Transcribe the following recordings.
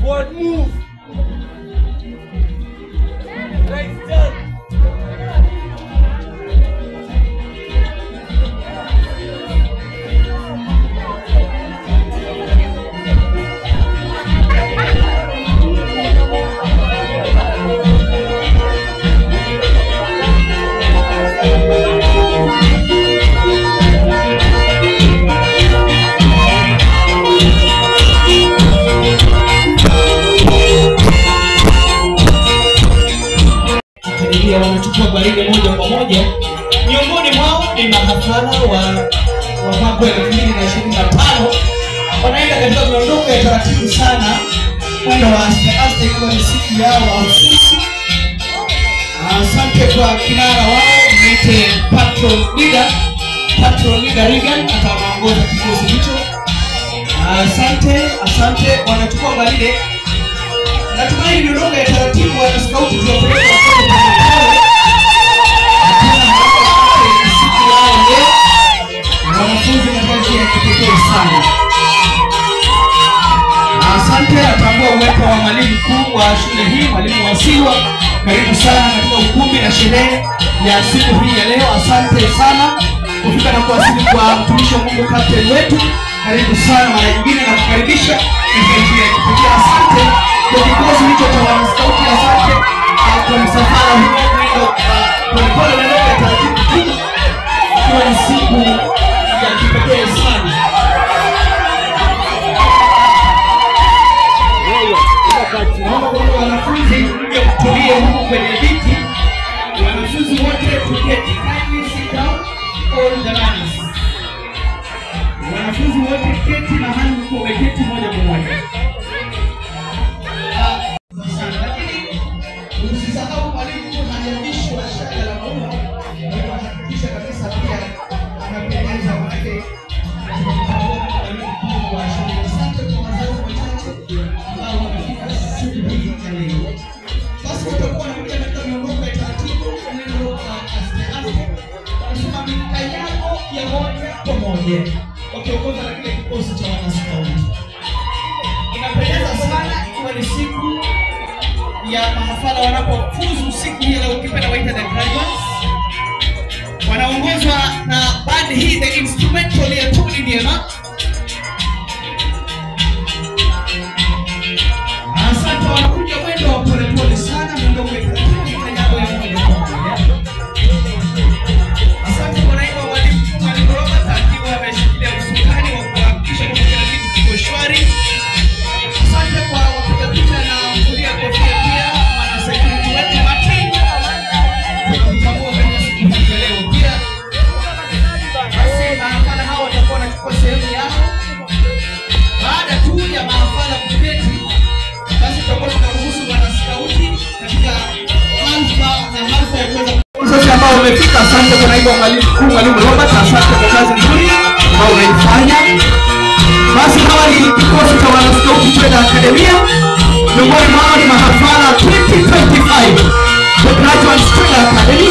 What move? Right down. Wanachukua baridi moja kwa moja. Miongoni mwao ni mahafala wa mwaka 2025. Wanaenda katika miondoko ya taratibu sana, kwenda wa aste ikiwa ni siku yao mahususi. Asante kwa kinara wao, mwite Patron Leader Regan, ataongoza kikosi hicho. Asante wanachukua baridi. Natumai miondoko ya taratibu wa scout tuwapeleka wanafunzi na kazi ya kipekee sana. Asante, atambua uwepo wa mwalimu mkuu wa shule hii, mwalimu Wasiwa. Karibu sana katika ukumbi na sherehe ya siku hii ya leo. Asante sana kufika na kuwasili kwa mtumishi wa Mungu captain wetu. Karibu sana mara nyingine na kukaribisha katika njia ya kipekee. Asante kwa kikosi hicho cha wanaskauti. Asante kwa msafara huu kwa neno la taratibu tu. Kwa siku ya kipekee sana. Wanafunzi mtulie huko kwenye viti. Wanafunzi wote tuketi. Kindly sit down, all the learners. Wanafunzi wote keti mahali mko umeketi moja kwa moja. Lakini usisahau mwalimu hajavishwa shati la maua. Hakikisha kabisa pia anapendeza wake. Asante kwa wazazi wachache ambao wamefika siku hii ya leo. Basi tutakuwa na mmoja katika miondoko ya taratibu neno aste. Nasema mikayako ya moja kwa moja. Wakiongozwa na kile kikosi cha wanaskauti. Inapendeza sana ikiwa ni siku ya mahafala wanapofuzu siku hii leo, ukipenda waita the graduates. Wanaongozwa na band hii, the instrumental ya Tony Diana. Asante, wanakuja mwendo wa polepole sana, mwendo wa kanyago ya moja kwa moja. Asante kwa naibu mwalimu Robert akiwa ameshikilia usukani wa kuhakikisha kwamba kila kitu kiko shwari. Asante kwa wapiga picha na kulia kofia pia wana security wetu Martin. Tunamtambua kwenye siku hii ya leo pia. Basi mahafala hao watakuwa wanachukua sehemu yao. Baada tu ya mahafala kuketi, basi tutakuwa tunaruhusu wanaskauti katika halfa ya kuweza sasa ambao wamefika. Asante kwa naibu mwalimu Robert, asante kwa kazi nzuri ambao unaifanya. Basi hawa ni kikosi cha wanaskauti Trade Academy. Miongoni mwao ni mahafala 2025 the Graduates Trade Academy.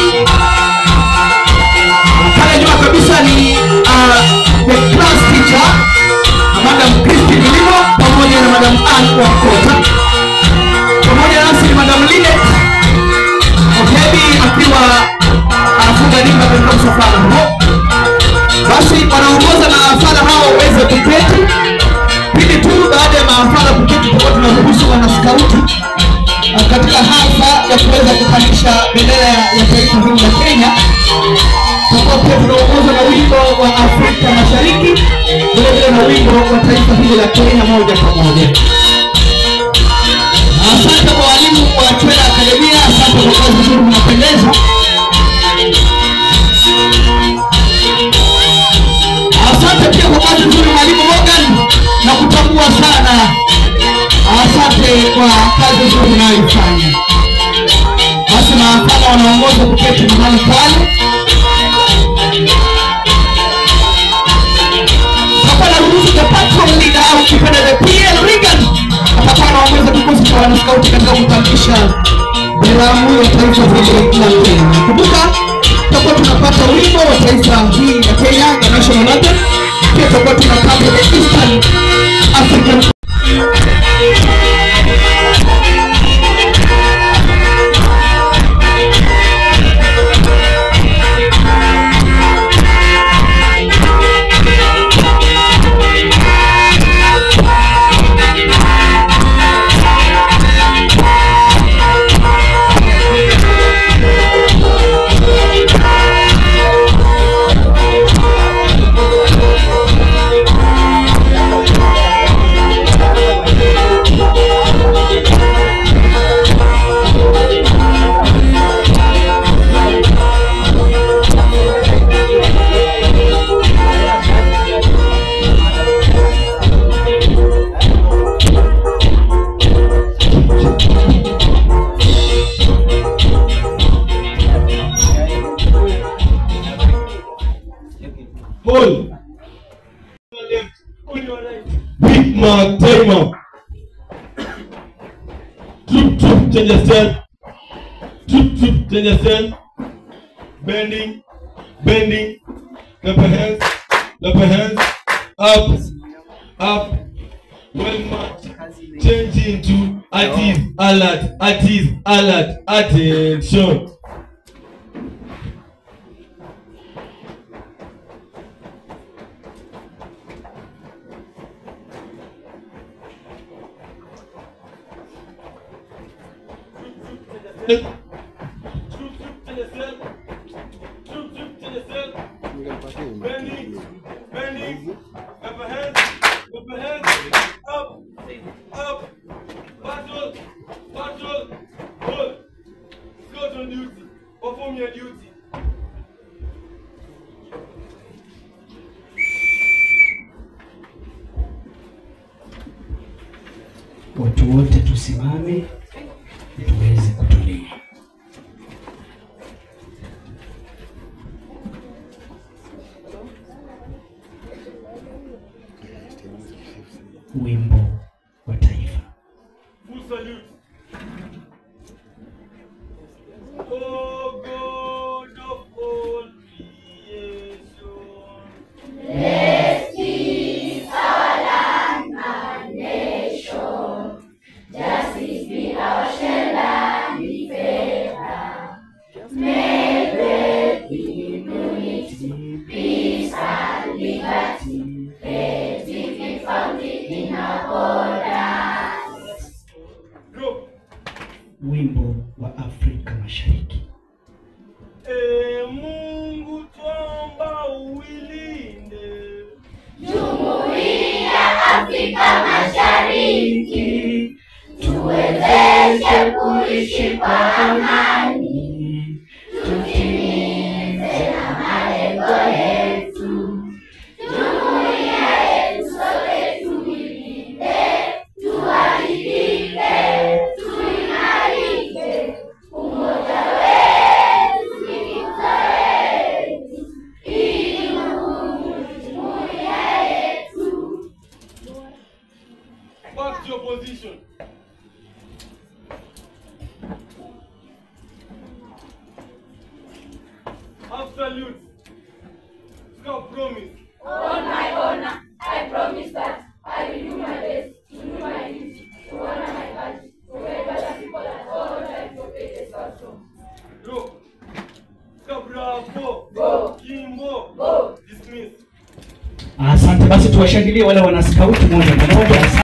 Pale nyuma kabisa ni the class teacher Madam Christine Limo pamoja na Madam Anne Wakota. Pamoja nasi ni Madam Linet Okebi akiwa anafunga dimba katika msafara huo. Basi wanaongoza mahafala hao waweze kuketi. Pindi tu baada ya mahafala kuketi, tutakuwa tunaruhusu wanaskauti katika hafla ya kuweza kupandisha bendera ya taifa hili la Kenya. Tutakuwa pia tunaongozwa na wimbo wa Afrika Mashariki, vile vile na wimbo wa taifa hili la Kenya moja kwa moja. Asante kwa walimu wa Trade Academy, asante kwa kazi nzuri mnapendeza. wanayoifanya. Basi mahakama wanaongoza kuketi mahali pale. Sasa naruhusu the patrol leader au kipenda the PL Regan atakuwa anaongoza kikosi cha wanaskauti katika kutambulisha biramu ya taifa la Kenya. Kumbuka tutakuwa tunapata wimbo wa taifa hii ya Kenya, the national anthem. Pia tutakuwa tunapata the Eastern African hold. On your right. Big mark, time up. Troop, change your stand. Troop, change your stand. Bending. Clap your hands. Up. Well marked. Change into at ease, alert, attention. Bending, up ahead, up, patrol, hold, scout on duty, perform your duty. Watu wote tusimame tuweze kutulia. Wimbo wa taifa. Full salute. Oh God of all creation, blessed is our land and nation. Justice be our shell and defender. May great immunity, peace and liberty, faith be founded in our borders. Go. Wimbo wa Afrika Mashariki. Mungu tuomba uilinde Jumuiya ya Afrika Mashariki, tuwezeshe kuishi kwa amani, tutimize na malengo yetu. Jumuiya yetu sote tuilinde, tuwajibike, tuimarike. Umoja wetu ni nguzo yetu, ili jumuiya yetu. back to your position. Absolute. Scout promise. On my honor, I promise that I will do my best to do my duty, to honor my country, to help other people at all times of faith also. Go. Scout bravo. Go. Kimbo. Go. Dismiss. Asante, basi tuwashangilie wale wana scout moja kwa moja.